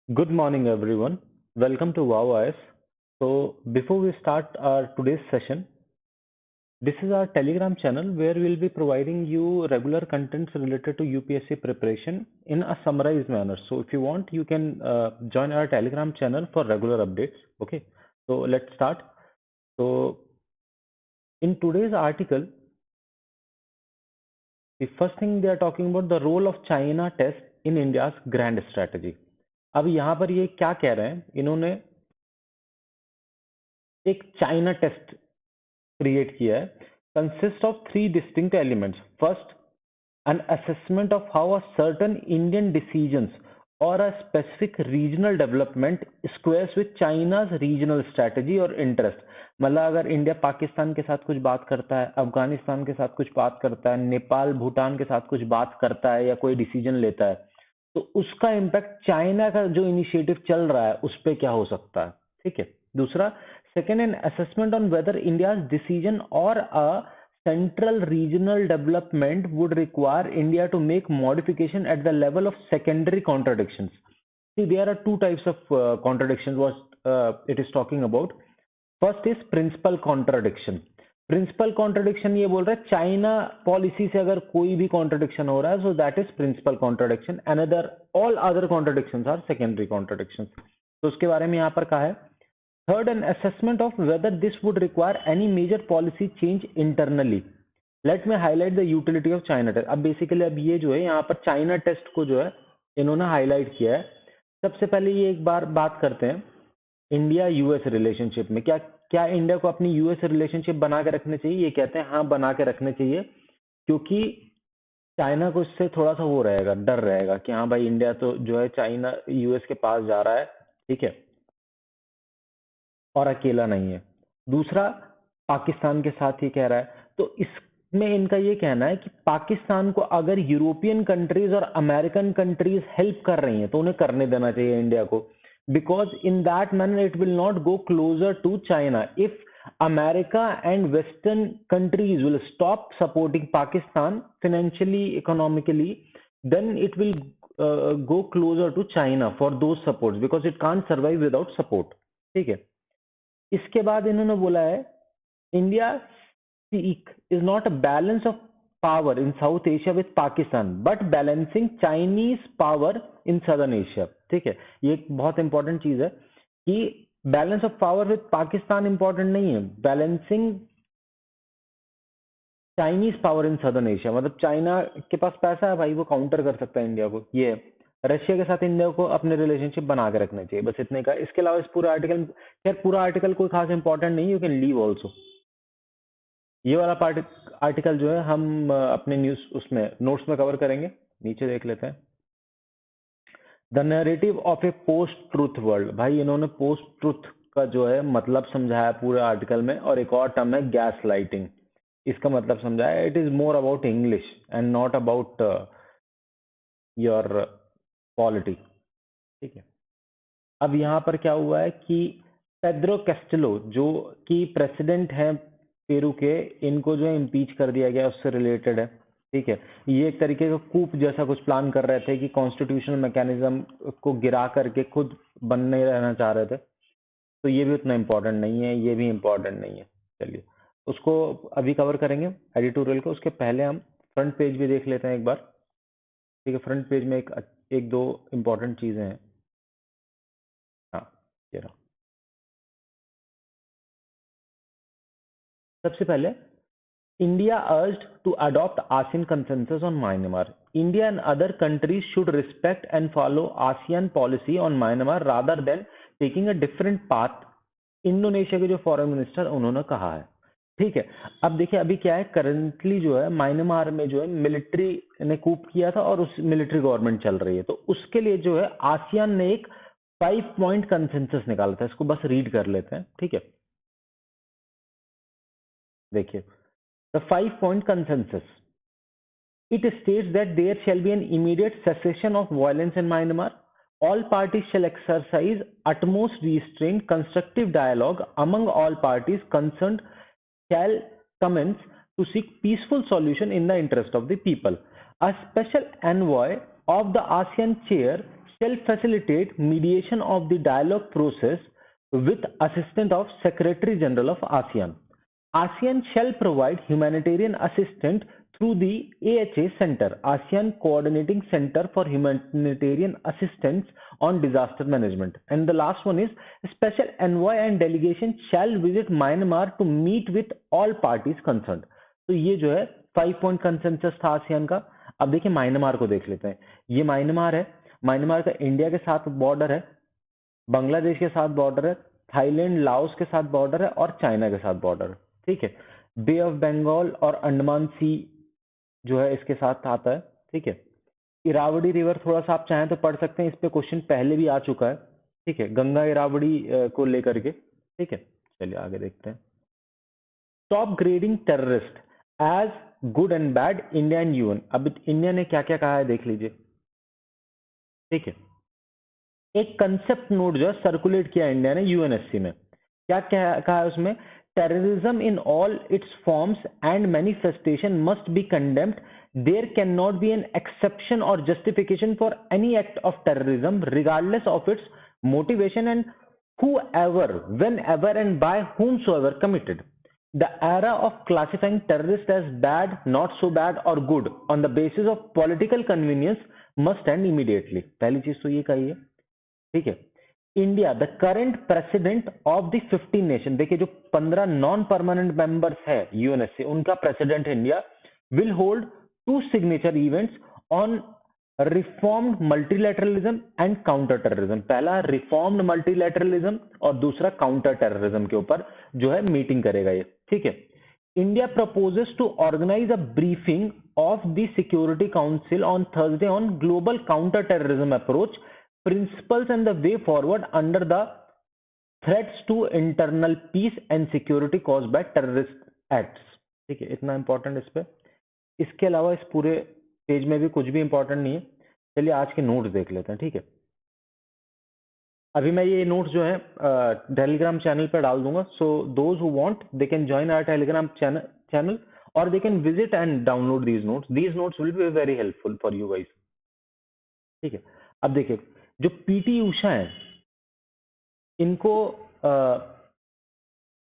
Good morning, everyone. Welcome to WowIS. So, before we start our today's session, this is our Telegram channel where we'll be providing you regular contents related to UPSC preparation in a summarized manner. So, if you want, you can join our Telegram channel for regular updates. Okay. So, let's start. So, in today's article, the first thing they are talking about the role of China test in India's grand strategy. अब यहाँ पर ये क्या कह रहे हैं इन्होंने एक चाइना टेस्ट क्रिएट किया है consist of three distinct elements first an assessment of how a certain Indian decisions or a specific regional development squares with China's regional strategy or interest. मतलब अगर इंडिया पाकिस्तान के साथ कुछ बात करता है, अफगानिस्तान के साथ कुछ बात करता है, नेपाल भूटान के साथ कुछ बात करता है या कोई डिसीजन लेता है, तो उसका इम्पैक्ट चाइना का जो इनिशिएटिव चल रहा है उस पर क्या हो सकता है. ठीक है. दूसरा, second, an assessment on whether India decision और अ central regional development would require India to make modification at the level of secondary contradictions. See, there are two types of contradictions what it is talking about. First is principal contradiction. Principal contradiction ये बोल रहा है China policy से अगर कोई भी contradiction हो रहा है so that is principal contradiction. Another all other contradictions are secondary contradictions. तो उसके बारे में यहाँ पर कहा है. Third, an assessment of whether this would require any major policy change internally. Let me highlight the utility of China test. अब basically अब ये जो है यहाँ पर चाइना टेस्ट को जो है इन्होंने हाईलाइट किया है. सबसे पहले ये एक बार बात करते हैं इंडिया यूएस रिलेशनशिप में. क्या क्या इंडिया को अपनी यूएस रिलेशनशिप बना के रखने चाहिए? ये कहते हैं हाँ बना के रखने चाहिए, क्योंकि चाइना को इससे थोड़ा सा वो रहेगा, डर रहेगा कि हाँ भाई इंडिया तो जो है चाइना यूएस के पास जा रहा है. ठीक है. और अकेला नहीं है. दूसरा, पाकिस्तान के साथ ही कह रहा है. तो इसमें इनका ये कहना है कि पाकिस्तान को अगर यूरोपियन कंट्रीज और अमेरिकन कंट्रीज हेल्प कर रही हैं तो उन्हें करने देना चाहिए इंडिया को, because in that manner it will not go closer to China. If America and western countries will stop supporting Pakistan financially economically, then it will go closer to China for those supports because it can't survive without support. ठीक है. इसके बाद इन्होंने बोला है India seek is not a balance of power in south Asia with Pakistan but balancing Chinese power in southern Asia. ठीक है. ये एक बहुत इंपॉर्टेंट चीज है कि balance of power with Pakistan important नहीं है, balancing Chinese power in southern Asia. मतलब चाइना के पास पैसा है भाई, वो काउंटर कर सकता है इंडिया को. ये है. रशिया के साथ इंडिया को अपने रिलेशनशिप बना के रखने चाहिए, बस इतने का. इसके अलावा इस पूरा आर्टिकल, खैर पूरा आर्टिकल कोई खास इंपॉर्टेंट नहीं, यू कैन लीव ऑल्सो. ये वाला पार्ट आर्टिकल जो है हम अपने न्यूज उसमें नोट्स में कवर करेंगे. नीचे देख लेते हैं. The narrative of A post truth world. भाई इन्होंने पोस्ट ट्रूथ का जो है मतलब समझाया पूरे आर्टिकल में, और एक और टर्म है गैस लाइटिंग. इसका मतलब समझाया. It is more about English and not about your polity. ठीक है. अब यहाँ पर क्या हुआ है कि पेड्रो कैस्टिलो जो कि प्रेसिडेंट है पेरू के, इनको जो है इम्पीच कर दिया गया, उससे रिलेटेड है. ठीक है. ये एक तरीके का कूप जैसा कुछ प्लान कर रहे थे कि कॉन्स्टिट्यूशनल मैकेनिज्म को गिरा करके खुद बनने रहना चाह रहे थे. तो ये भी उतना इम्पोर्टेंट नहीं है, ये भी इम्पोर्टेंट नहीं है. चलिए उसको अभी कवर करेंगे एडिटोरियल को. उसके पहले हम फ्रंट पेज भी देख लेते हैं एक बार. ठीक है. फ्रंट पेज में एक दो इम्पोर्टेंट चीजें हैं. हाँ, ये रहा. सबसे पहले, India urged to adopt ASEAN consensus on Myanmar. India and other countries should respect and follow ASEAN policy on Myanmar rather than taking a different path. Indonesia के जो फॉरेन मिनिस्टर उन्होंने कहा है. ठीक है. अब देखिए अभी क्या है, करंटली जो है म्यांमार में जो है मिलिट्री ने कूप किया था और उस मिलिट्री गवर्नमेंट चल रही है. तो उसके लिए जो है आसियान ने एक 5 पॉइंट कंसेंसस निकाला था. इसको बस रीड कर लेते हैं. ठीक है. देखिए, the 5 point consensus. It states that there shall be an immediate cessation of violence in Myanmar. All parties shall exercise utmost restraint. Constructive dialogue among all parties concerned shall commence to seek peaceful solution in the interest of the people. A special envoy of the ASEAN chair shall facilitate mediation of the dialogue process with assistance of Secretary General of ASEAN. ASEAN shall provide humanitarian assistance through the AHA Center, ASEAN Coordinating Center for Humanitarian Assistance on Disaster Management. And the last one is Special Envoy and Delegation shall visit Myanmar to meet with all parties concerned. तो ये जो है 5 point consensus था ASEAN का। अब देखिए Myanmar को देख लेते हैं। ये म्यांमार है, म्यांमार का इंडिया के साथ बॉर्डर है, बांग्लादेश के साथ बॉर्डर है, थाईलैंड लाओस के साथ बॉर्डर है और चाइना के साथ बॉर्डर है। ठीक है, बे ऑफ बंगाल और अंडमान सी जो है इसके साथ आता है। ठीक है, इरावदी रिवर थोड़ा सा आप चाहें तो पढ़ सकते हैं, इस पे क्वेश्चन पहले भी आ चुका है। ठीक है, गंगा इरावदी को लेकर के। ठीक है, चलिए आगे देखते हैं। Stop grading terrorist as good and bad, India and UN. अब इंडिया ने क्या क्या कहा है देख लीजिए। ठीक है, एक कंसेप्ट नोट जो है सर्कुलेट किया इंडिया ने यूएनएससी में। क्या कहा है उसमें? Terrorism in all it's forms and manifestation must be condemned. There cannot be an exception or justification for any act of terrorism regardless of its motivation and whoever, whenever and by whomsoever committed. The era of classifying terrorists as bad, not so bad or good on the basis of political convenience must end immediately. पहली चीज तो ये कही है। ठीक है, India the current president of the 15 nation, देखिए जो 15 नॉन परमानेंट मेंबर्स है यूएनएससी, उनका president India will hold 2 signature events on reformed multilateralism and counter terrorism. पहला reformed multilateralism और दूसरा counter terrorism के ऊपर जो है मीटिंग करेगा ये। ठीक है, India proposes to organize a briefing of the Security Council on Thursday on global counter terrorism approach, principles and the way forward under the threats to internal peace and security caused by terrorist acts. ठीक है, इतना important इस पे। इसके अलावा इस पूरे page में भी कुछ भी इंपॉर्टेंट नहीं है। चलिए आज के नोट्स देख लेते हैं। ठीक है, अभी मैं ये नोट्स जो है टेलीग्राम चैनल पे डाल दूंगा, so those who want they can join our Telegram channel और they can visit and download these notes will be very helpful for you guys. ठीक है, अब देखिए जो पीटी उषा है इनको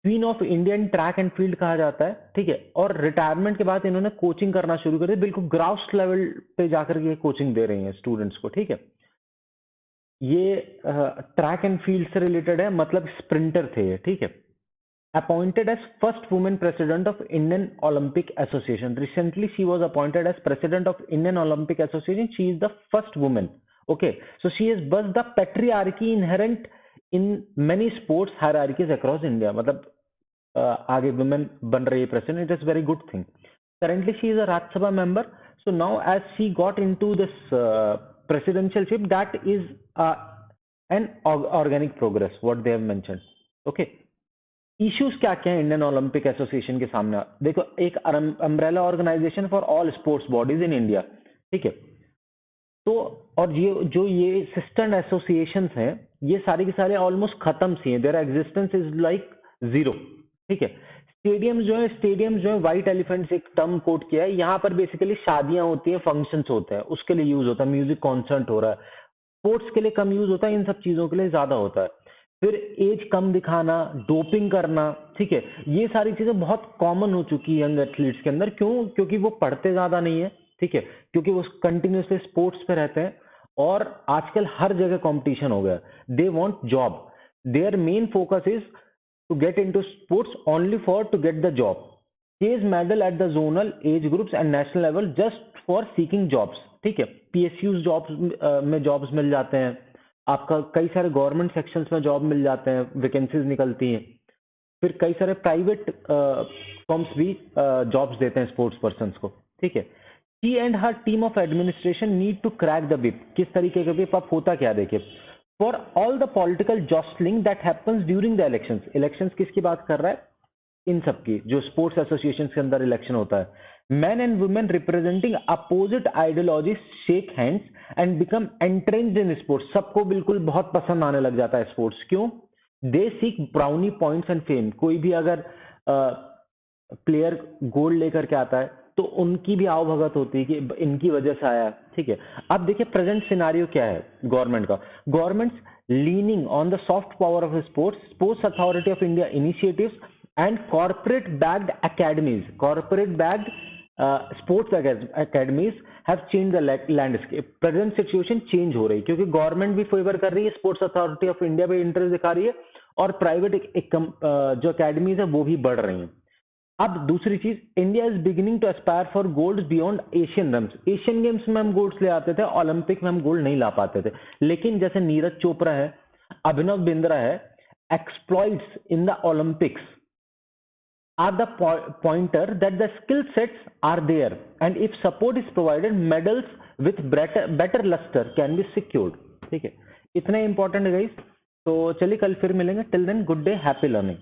queen of Indian track and field कहा जाता है। ठीक है, और रिटायरमेंट के बाद इन्होंने कोचिंग करना शुरू कर दी, बिल्कुल ग्राउंड लेवल पे जाकर के कोचिंग दे रही हैं स्टूडेंट्स को। ठीक है, ये ट्रैक एंड फील्ड से रिलेटेड है, मतलब स्प्रिंटर थे ये। ठीक है, appointed as first women president of Indian Olympic Association, recently she was appointed as president of Indian Olympic Association, she is the first women. Okay, so she is बस the patriarchy inherent in many sports hierarchies across India, मतलब आगे women बन रही है president, it is very good thing. Currently she is a Rajya Sabha member, so now as she got into this presidentialship, that is an organic progress what they have mentioned. Okay, issues क्या क्या है Indian Olympic association के सामने? देखो, एक umbrella organization for all sports bodies in India. ठीक है, तो और ये जो ये सिस्टर एसोसिएशंस हैं ये सारी की सारे ऑलमोस्ट खत्म सी हैं, there existence is like zero. ठीक है, स्टेडियम्स जो है व्हाइट एलिफेंट से एक टर्म कोट किया है, यहाँ पर बेसिकली शादियां होती हैं, फंक्शंस होते हैं, उसके लिए यूज होता है, म्यूजिक कॉन्सर्ट हो रहा है, स्पोर्ट्स के लिए कम यूज होता है, इन सब चीजों के लिए ज्यादा होता है। फिर एज कम दिखाना, डोपिंग करना, ठीक है, ये सारी चीजें बहुत कॉमन हो चुकी है यंग एथलीट्स के अंदर। क्यों? क्योंकि वो पढ़ते ज्यादा नहीं है। ठीक है, क्योंकि वो कंटिन्यूसली स्पोर्ट्स पे रहते हैं और आजकल हर जगह कंपटीशन हो गया। They want job, their main focus is to get into sports only for to get the job, chase medal at the zonal age groups and national level just for seeking jobs। ठीक है, PSUs jobs में jobs मिल जाते हैं, आपका कई सारे government sections में job मिल जाते हैं, वैकेंसीज निकलती हैं। फिर कई सारे प्राइवेट फर्म्स भी जॉब्स देते हैं स्पोर्ट्स पर्संस को। ठीक है, she and her team of administration need to crack the whip। किस तरीके का whip? आप होता क्या देखिए, For all the political jostling that happens during the elections, elections किसकी बात कर रहा है? इन सब की, जो स्पोर्ट्स एसोसिएशन के अंदर इलेक्शन होता है। Men and women representing opposite ideologies shake hands and become entrenched in sports। सबको बिल्कुल बहुत पसंद आने लग जाता है स्पोर्ट्स। क्यों? They seek brownie points and fame। कोई भी अगर प्लेयर गोल्ड लेकर के आता है तो उनकी भी आवभगत होती है कि इनकी वजह से आया है, ठीक है। अब देखिए प्रेजेंट सिनारियो क्या है गवर्नमेंट का। Government leaning on the soft power of sports, sports authority of India initiatives and corporate backed academies, corporate backed sports academies have change the landscape. Present situation change हो रही है क्योंकि government भी favour कर रही है, sports authority of India भी interest दिखा रही है, और प्राइवेट जो एकेडमीज है वो भी बढ़ रही हैं। अब दूसरी चीज, India is beginning to aspire for gold beyond Asian games. Asian games में हम गोल्ड ले आते थे, ओलंपिक में हम गोल्ड नहीं ला पाते थे, लेकिन जैसे नीरज चोपड़ा है, अभिनव बिंद्रा है, exploits in the Olympics are the pointer that the skill sets are there, and if support is provided, medals with better luster can be secured। ठीक है, इतना इंपॉर्टेंट है गाइस। तो चलिए कल फिर मिलेंगे, till then good day, happy learning.